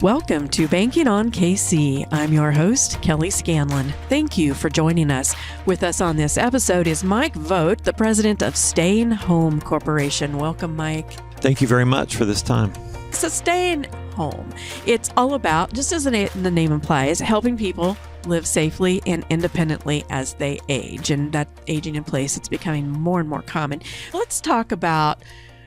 Welcome to Banking on KC. I'm your host, Kelly Scanlon. Thank you for joining us. With us on this episode is Mike Vogt, the president of Staying Home Corporation. Welcome, Mike. Thank you very much for this time. So Staying Home, it's all about, just as the name implies, helping people live safely and independently as they age. And that aging in place, it's becoming more and more common. Let's talk about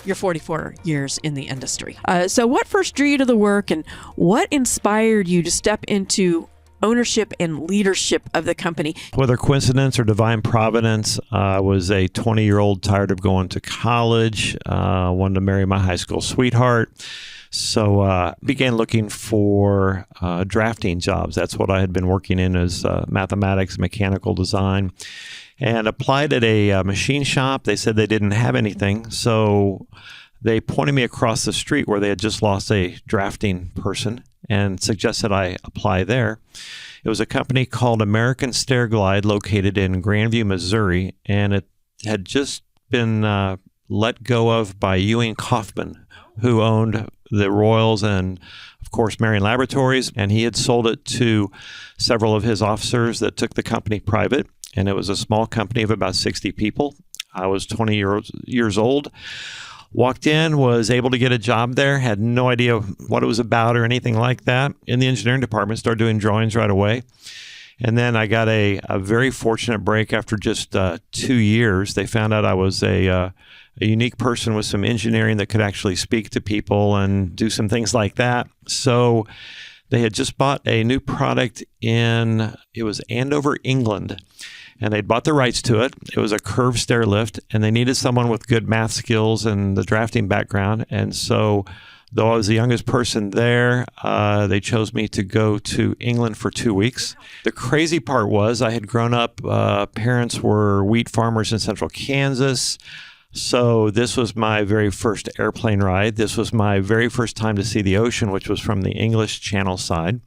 your 44 years in the industry. So what first drew you to the work, and what inspired you to step into ownership and leadership of the company? Whether coincidence or divine providence, I was a 20-year-old tired of going to college, wanted to marry my high school sweetheart. So began looking for drafting jobs. That's what I had been working in, as mathematics, mechanical design, and applied at a machine shop. They said they didn't have anything. So they pointed me across the street where they had just lost a drafting person and suggested I apply there. It was a company called American Stair Glide, located in Grandview, Missouri, and it had just been let go of by Ewing Kauffman, who owned the Royals and, of course, Marion Laboratories, and he had sold it to several of his officers that took the company private, and it was a small company of about 60 people. I was 20 years old. Walked in, was able to get a job there, had no idea what it was about or anything like that. In the engineering department, started doing drawings right away. And then I got a very fortunate break after just 2 years. They found out I was a unique person with some engineering that could actually speak to people and do some things like that. So they had just bought a new product it was Andover, England. And they'd bought the rights to it. It was a curved stair lift, and they needed someone with good math skills and the drafting background. And so, though I was the youngest person there, they chose me to go to England for 2 weeks. The crazy part was I had grown up, parents were wheat farmers in central Kansas. So this was my very first airplane ride. This was my very first time to see the ocean, which was from the English Channel side.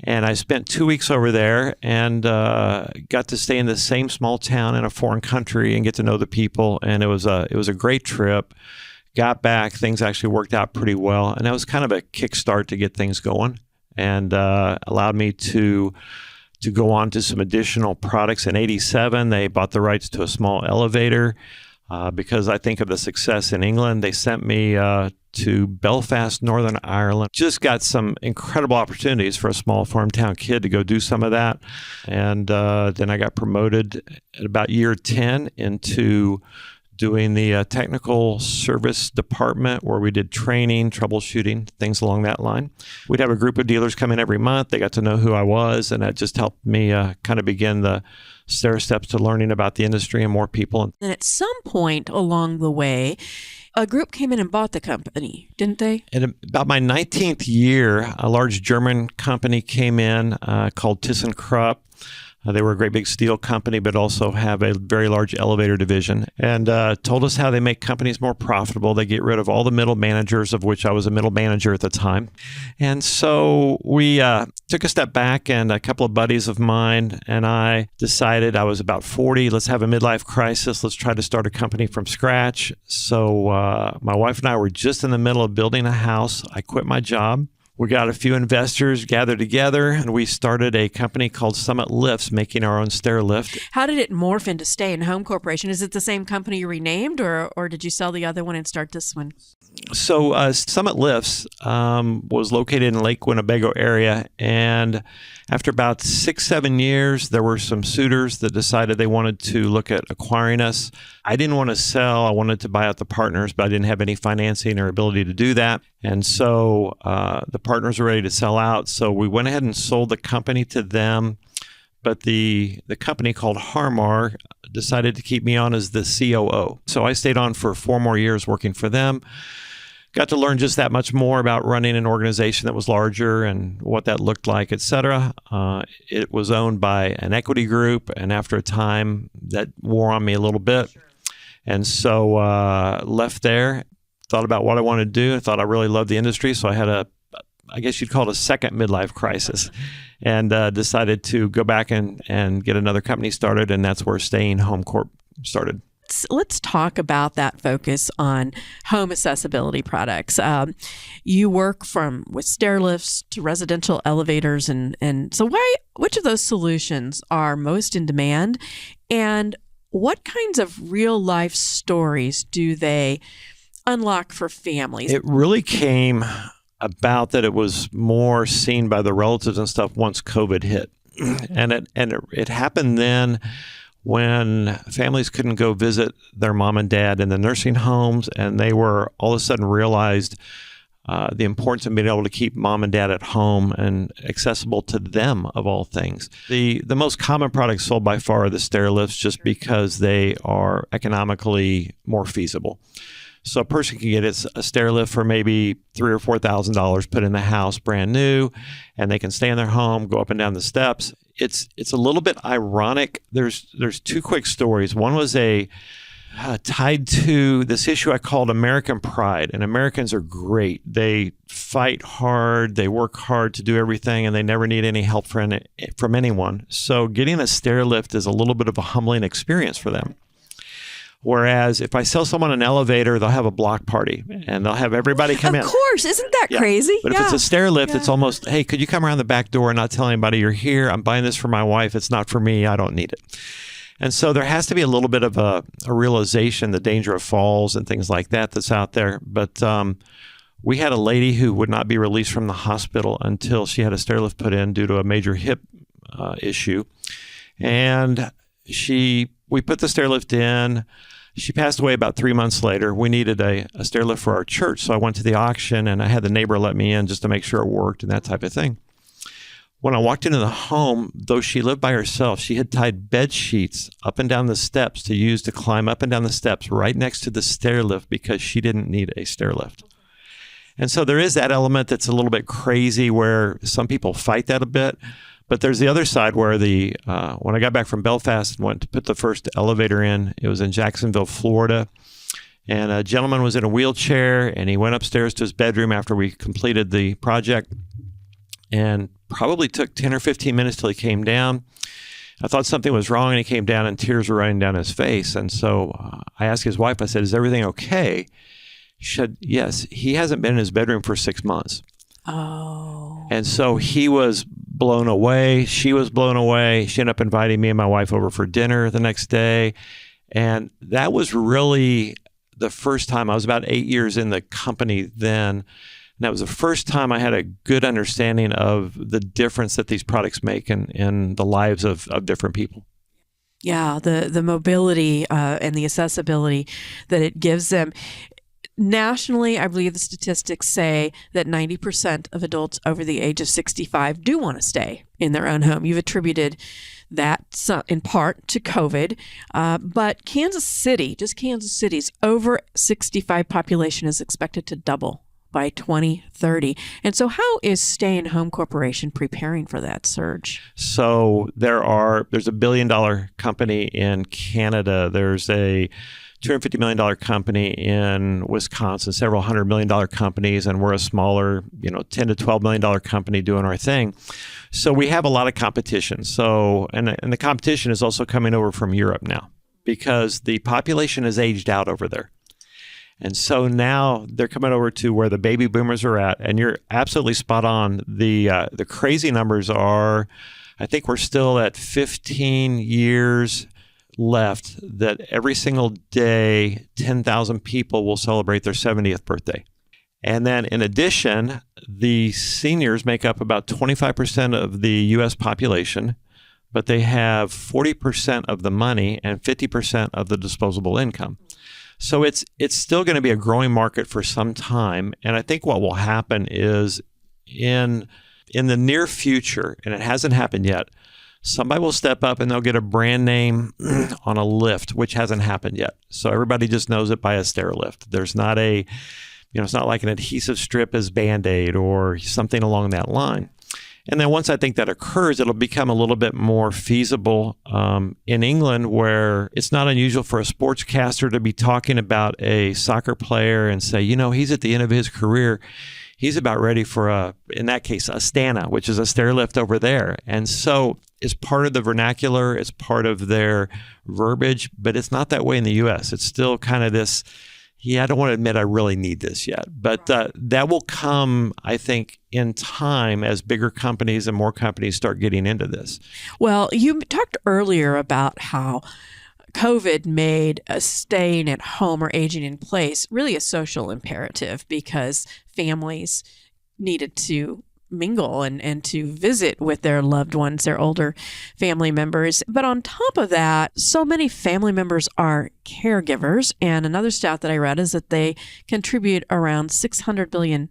And I spent 2 weeks over there and got to stay in the same small town in a foreign country and get to know the people. And it was a great trip. Got back, things actually worked out pretty well. And that was kind of a kickstart to get things going, and allowed me to go on to some additional products. In '87, they bought the rights to a small elevator. Because I think of the success in England, they sent me to Belfast, Northern Ireland. Just got some incredible opportunities for a small farm town kid to go do some of that. And then I got promoted at about year 10 into doing the technical service department, where we did training, troubleshooting, things along that line. We'd have a group of dealers come in every month. They got to know who I was, and that just helped me kind of begin the stair steps to learning about the industry and more people. And at some point along the way, a group came in and bought the company, didn't they? In about my 19th year, a large German company came in called ThyssenKrupp. They were a great big steel company, but also have a very large elevator division, and told us how they make companies more profitable. They get rid of all the middle managers, of which I was a middle manager at the time. And so we took a step back, and a couple of buddies of mine and I decided, I was about 40, let's have a midlife crisis. Let's try to start a company from scratch. So my wife and I were just in the middle of building a house. I quit my job. We got a few investors gathered together, and we started a company called Summit Lifts, making our own stair lift. How did it morph into Staying Home Corporation? Is it the same company you renamed, or did you sell the other one and start this one? So Summit Lifts was located in Lake Winnebago area, and after about 6-7 years, there were some suitors that decided they wanted to look at acquiring us. I didn't want to sell. I wanted to buy out the partners, but I didn't have any financing or ability to do that. And so the partners were ready to sell out. So we went ahead and sold the company to them. But the company called Harmar decided to keep me on as the COO. So I stayed on for 4 more years working for them. Got to learn just that much more about running an organization that was larger and what that looked like, et cetera. It was owned by an equity group, and after a time, that wore on me a little bit. And so left there, thought about what I wanted to do. I thought I really loved the industry, so I had I guess you'd call it a second midlife crisis, and decided to go back and get another company started, and that's where Staying Home Corp started. let's talk about that focus on home accessibility products. You work with stair lifts to residential elevators, and so which of those solutions are most in demand, and what kinds of real life stories do they unlock for families? It really came about that it was more seen by the relatives and stuff once COVID hit. And it happened then when families couldn't go visit their mom and dad in the nursing homes, and they were all of a sudden realized the importance of being able to keep mom and dad at home and accessible to them, of all things. The most common products sold by far are the stair lifts, just because they are economically more feasible. So a person can get a stair lift for maybe $3,000 or $4,000, put in the house brand new, and they can stay in their home, go up and down the steps. It's a little bit ironic. There's two quick stories. One was tied to this issue I called American pride. And Americans are great. They fight hard, they work hard to do everything, and they never need any help from anyone. So getting a stair lift is a little bit of a humbling experience for them. Whereas if I sell someone an elevator, they'll have a block party and they'll have everybody come in. Of course. Isn't that crazy? But if it's a stair lift, it's almost, hey, could you come around the back door and not tell anybody you're here? I'm buying this for my wife. It's not for me. I don't need it. And so there has to be a little bit of a realization, the danger of falls and things like that that's out there. But we had a lady who would not be released from the hospital until she had a stair lift put in due to a major hip issue. And we put the stair lift in. She passed away about 3 months later. We needed a stair lift for our church, so I went to the auction and I had the neighbor let me in just to make sure it worked and that type of thing. When I walked into the home, though she lived by herself, she had tied bed sheets up and down the steps to use to climb up and down the steps right next to the stair lift because she didn't need a stair lift. And so there is that element that's a little bit crazy where some people fight that a bit. But there's the other side where when I got back from Belfast and went to put the first elevator in, it was in Jacksonville, Florida. And a gentleman was in a wheelchair and he went upstairs to his bedroom after we completed the project, and probably took 10 or 15 minutes till he came down. I thought something was wrong, and he came down and tears were running down his face. And so I asked his wife, I said, is everything okay? She said, yes. He hasn't been in his bedroom for 6 months. Oh. And so he was blown away. She was blown away. She ended up inviting me and my wife over for dinner the next day. And that was really the first time. I was about 8 years in the company then. And that was the first time I had a good understanding of the difference that these products make in the lives of different people. Yeah, the mobility and the accessibility that it gives them. Nationally, I believe the statistics say that 90% of adults over the age of 65 do want to stay in their own home. You've attributed that in part to COVID, but Kansas City's over 65 population is expected to double by 2030. And so how is Stay in Home Corporation preparing for that surge? So there's a $1 billion company in Canada. There's a $250 million company in Wisconsin, several $100 million companies, and we're a smaller, $10 to $12 million company doing our thing. So we have a lot of competition. So, and the competition is also coming over from Europe now because the population has aged out over there. And so now they're coming over to where the baby boomers are at, and you're absolutely spot on. The crazy numbers are, I think we're still at 15 years left that every single day, 10,000 people will celebrate their 70th birthday. And then in addition, the seniors make up about 25% of the U.S. population, but they have 40% of the money and 50% of the disposable income. So it's still going to be a growing market for some time. And I think what will happen is in the near future, and it hasn't happened yet, somebody will step up and they'll get a brand name on a lift, which hasn't happened yet. So everybody just knows it by a stair lift. There's not it's not like an adhesive strip as Band-Aid or something along that line. And then once I think that occurs, it'll become a little bit more feasible in England, where it's not unusual for a sportscaster to be talking about a soccer player and say, he's at the end of his career. He's about ready for in that case, a Stana, which is a stair lift over there. And so is part of the vernacular. It's part of their verbiage, but it's not that way in the U.S. It's still kind of this, yeah, I don't want to admit I really need this yet. But that will come, I think, in time as bigger companies and more companies start getting into this. Well, you talked earlier about how COVID made staying at home or aging in place really a social imperative because families needed to mingle and to visit with their loved ones, their older family members. But on top of that, so many family members are caregivers. And another stat that I read is that they contribute around $600 billion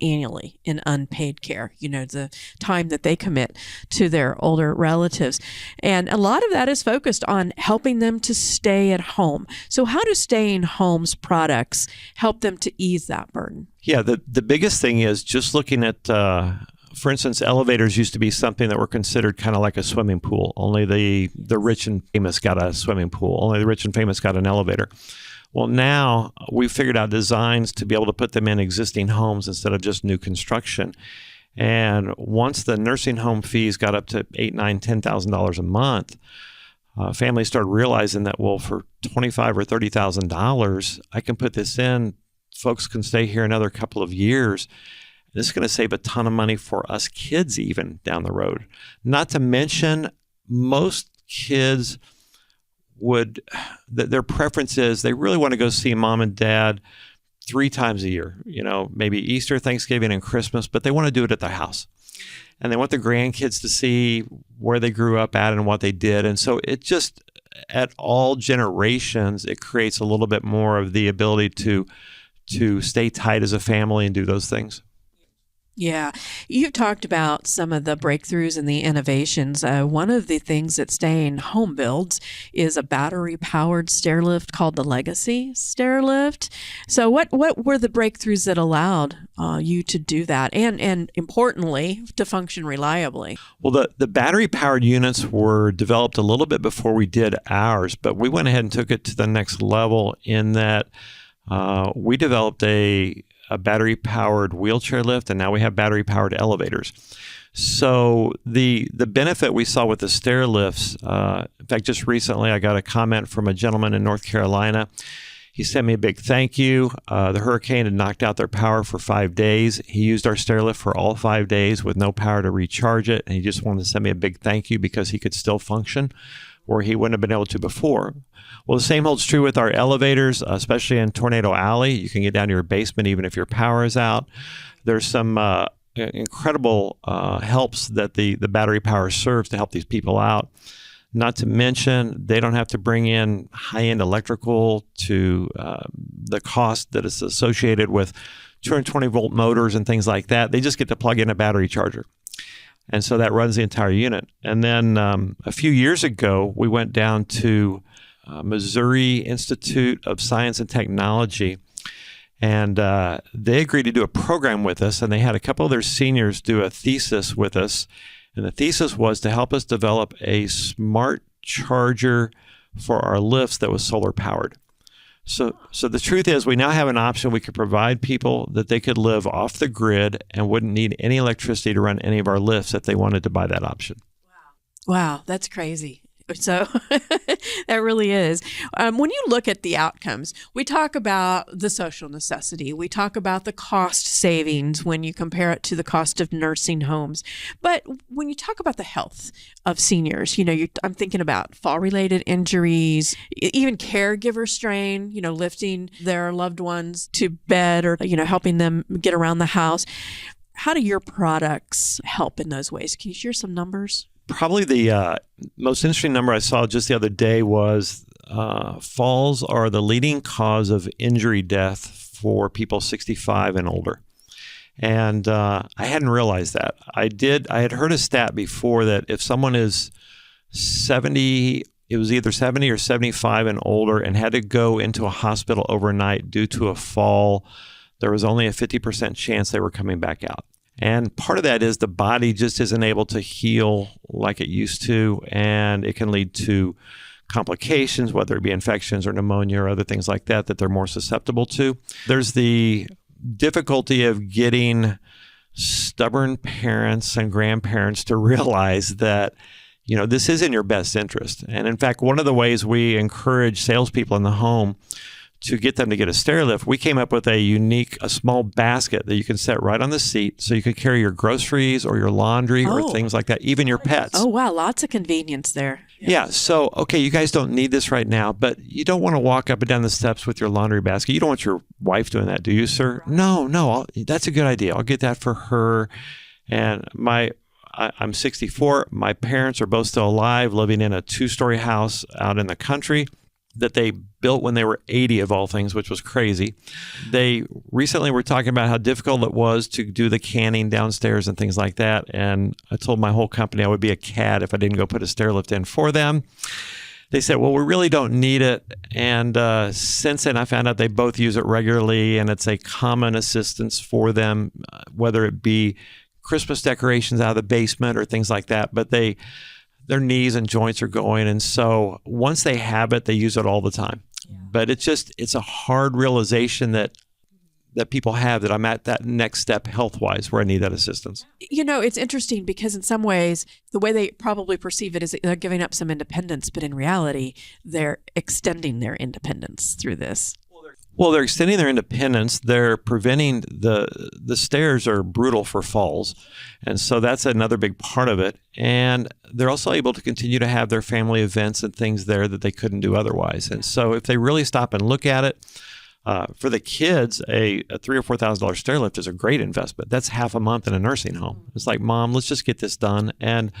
annually in unpaid care, the time that they commit to their older relatives. And a lot of that is focused on helping them to stay at home. So how do staying home's products help them to ease that burden? Yeah, the biggest thing is just looking at, for instance, elevators used to be something that were considered kind of like a swimming pool. Only the rich and famous got a swimming pool. Only the rich and famous got an elevator. Well, now we've figured out designs to be able to put them in existing homes instead of just new construction. And once the nursing home fees got up to $8,000, $9,000, $10,000 a month, families started realizing that, well, for $25,000 or $30,000, I can put this in. Folks can stay here another couple of years. This is going to save a ton of money for us kids even down the road. Not to mention, most kids their preference is they really want to go see mom and dad 3 times a year, maybe Easter, Thanksgiving, and Christmas, but they want to do it at their house. And they want the grandkids to see where they grew up at and what they did. And so it just, at all generations, it creates a little bit more of the ability to stay tight as a family and do those things. Yeah. You've talked about some of the breakthroughs and the innovations. One of the things that Staying Home builds is a battery-powered stair lift called the Legacy Stair Lift. So what were the breakthroughs that allowed you to do that and importantly, to function reliably? Well, the battery-powered units were developed a little bit before we did ours, but we went ahead and took it to the next level in that we developed a battery-powered wheelchair lift, and now we have battery-powered elevators. So the benefit we saw with the stair lifts, in fact, just recently I got a comment from a gentleman in North Carolina. He sent me a big thank you. The hurricane had knocked out their power for 5 days. He used our stair lift for all 5 days with no power to recharge it, and he just wanted to send me a big thank you because he could still function where he wouldn't have been able to before. Well, the same holds true with our elevators, especially in Tornado Alley. You can get down to your basement even if your power is out. There's some incredible helps that the battery power serves to help these people out. Not to mention, they don't have to bring in high-end electrical to the cost that is associated with 220-volt motors and things like that. They just get to plug in a battery charger. And so that runs the entire unit. And then a few years ago, we went down to Missouri Institute of Science and Technology, and they agreed to do a program with us, and they had a couple of their seniors do a thesis with us. And the thesis was to help us develop a smart charger for our lifts that was solar powered. So the truth is we now have an option. We could provide people that they could live off the grid and wouldn't need any electricity to run any of our lifts if they wanted to buy that option. Wow, that's crazy. So that really is. When you look at the outcomes, we talk about the social necessity. We talk about the cost savings when you compare it to the cost of nursing homes. But when you talk about the health of seniors, I'm thinking about fall-related injuries, even caregiver strain, lifting their loved ones to bed or, helping them get around the house. How do your products help in those ways? Can you share some numbers? Probably the most interesting number I saw just the other day was falls are the leading cause of injury death for people 65 and older. And I hadn't realized that. I had heard a stat before that if someone is 70, it was either 70 or 75 and older and had to go into a hospital overnight due to a fall, there was only a 50% chance they were coming back out. And part of that is the body just isn't able to heal like it used to, and it can lead to complications, whether it be infections or pneumonia or other things like that they're more susceptible to. There's the difficulty of getting stubborn parents and grandparents to realize that this is in your best interest. And in fact, one of the ways we encourage salespeople in the home to get them to get a stair lift, we came up with a small basket that you can set right on the seat so you could carry your groceries or your laundry or things like that, even your pets. Oh, wow. Lots of convenience there. Yeah. So, okay, you guys don't need this right now, but you don't want to walk up and down the steps with your laundry basket. You don't want your wife doing that, do you, sir? No, that's a good idea. I'll get that for her. And I'm 64. My parents are both still alive, living in a 2-story house out in the country that they built when they were 80 of all things, which was crazy. They recently were talking about how difficult it was to do the canning downstairs and things like that. And I told my whole company I would be a cad if I didn't go put a stair lift in for them. They said, well, we really don't need it. And since then, I found out they both use it regularly, and it's a common assistance for them, whether it be Christmas decorations out of the basement or things like that. But their knees and joints are going. And so once they have it, they use it all the time. Yeah. But it's a hard realization that people have that I'm at that next step health-wise where I need that assistance. It's interesting because in some ways, the way they probably perceive it is that they're giving up some independence, but in reality, they're extending their independence through this. Well, they're extending their independence. They're preventing the stairs are brutal for falls. And so that's another big part of it. And they're also able to continue to have their family events and things there that they couldn't do otherwise. And so if they really stop and look at it, for the kids, a $3,000 or $4,000 stair lift is a great investment. That's half a month in a nursing home. It's like, Mom, let's just get this done. And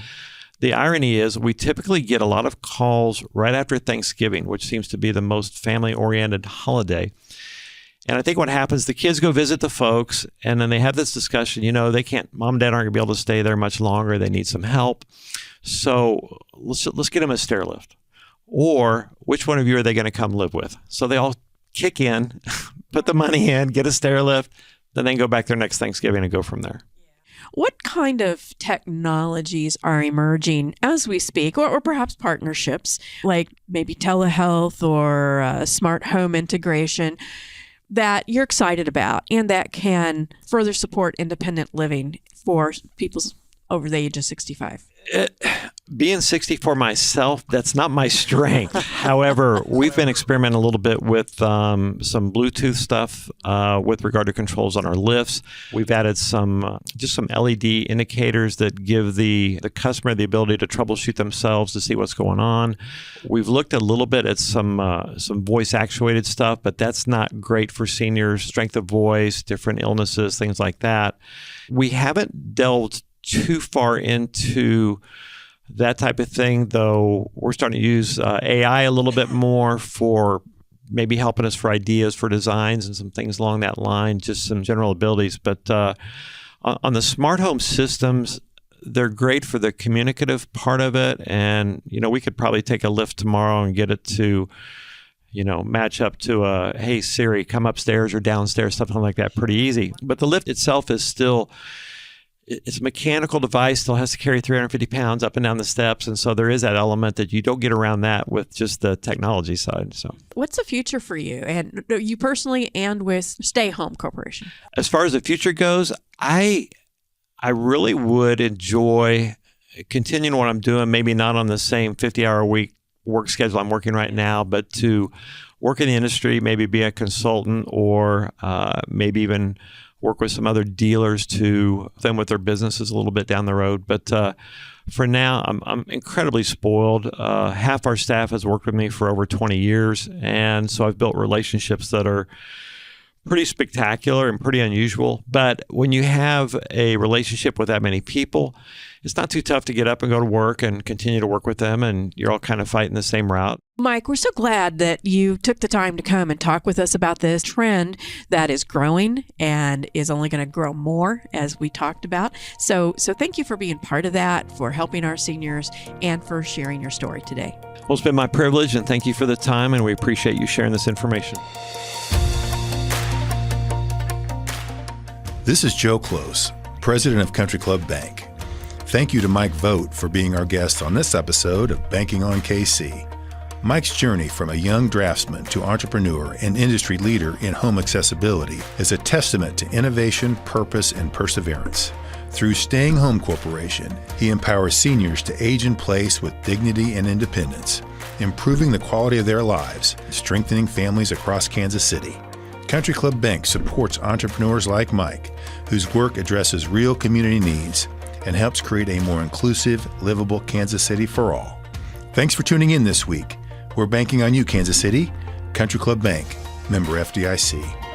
the irony is we typically get a lot of calls right after Thanksgiving, which seems to be the most family-oriented holiday. And I think what happens, the kids go visit the folks, and then they have this discussion, they can't, Mom and Dad aren't going to be able to stay there much longer. They need some help. So let's get them a stair lift. Or which one of you are they going to come live with? So they all kick in, put the money in, get a stair lift, then they go back there next Thanksgiving and go from there. What kind of technologies are emerging as we speak, or perhaps partnerships, like maybe telehealth or smart home integration, that you're excited about and that can further support independent living for people over the age of 65? Being 64 myself, that's not my strength. However, we've been experimenting a little bit with some Bluetooth stuff with regard to controls on our lifts. We've added some LED indicators that give the customer the ability to troubleshoot themselves to see what's going on. We've looked a little bit at some voice actuated stuff, but that's not great for seniors, strength of voice, different illnesses, things like that. We haven't delved too far into that type of thing, though we're starting to use AI a little bit more for maybe helping us for ideas for designs and some things along that line, just some general abilities. But on the smart home systems, they're great for the communicative part of it. And, we could probably take a lift tomorrow and get it to, match up to a, hey, Siri, come upstairs or downstairs, something like that, pretty easy. But the lift itself is still... It's a mechanical device, still has to carry 350 pounds up and down the steps. And so there is that element that you don't get around that with just the technology side. So, what's the future for you and you personally and with Stay Home Corporation? As far as the future goes, I really would enjoy continuing what I'm doing, maybe not on the same 50-hour a week work schedule I'm working right now, but to work in the industry, maybe be a consultant or maybe even work with some other dealers to them with their businesses a little bit down the road. But for now, I'm incredibly spoiled. Half our staff has worked with me for over 20 years. And so I've built relationships that are pretty spectacular and pretty unusual. But when you have a relationship with that many people, it's not too tough to get up and go to work and continue to work with them. And you're all kind of fighting the same route. Mike, we're so glad that you took the time to come and talk with us about this trend that is growing and is only going to grow more, as we talked about. So thank you for being part of that, for helping our seniors, and for sharing your story today. Well, it's been my privilege, and thank you for the time, and we appreciate you sharing this information. This is Joe Close, president of Country Club Bank. Thank you to Mike Vogt for being our guest on this episode of Banking on KC. Mike's journey from a young draftsman to entrepreneur and industry leader in home accessibility is a testament to innovation, purpose, and perseverance. Through Staying Home Corporation, he empowers seniors to age in place with dignity and independence, improving the quality of their lives, strengthening families across Kansas City. Country Club Bank supports entrepreneurs like Mike, whose work addresses real community needs and helps create a more inclusive, livable Kansas City for all. Thanks for tuning in this week. We're banking on you, Kansas City. Country Club Bank, member FDIC.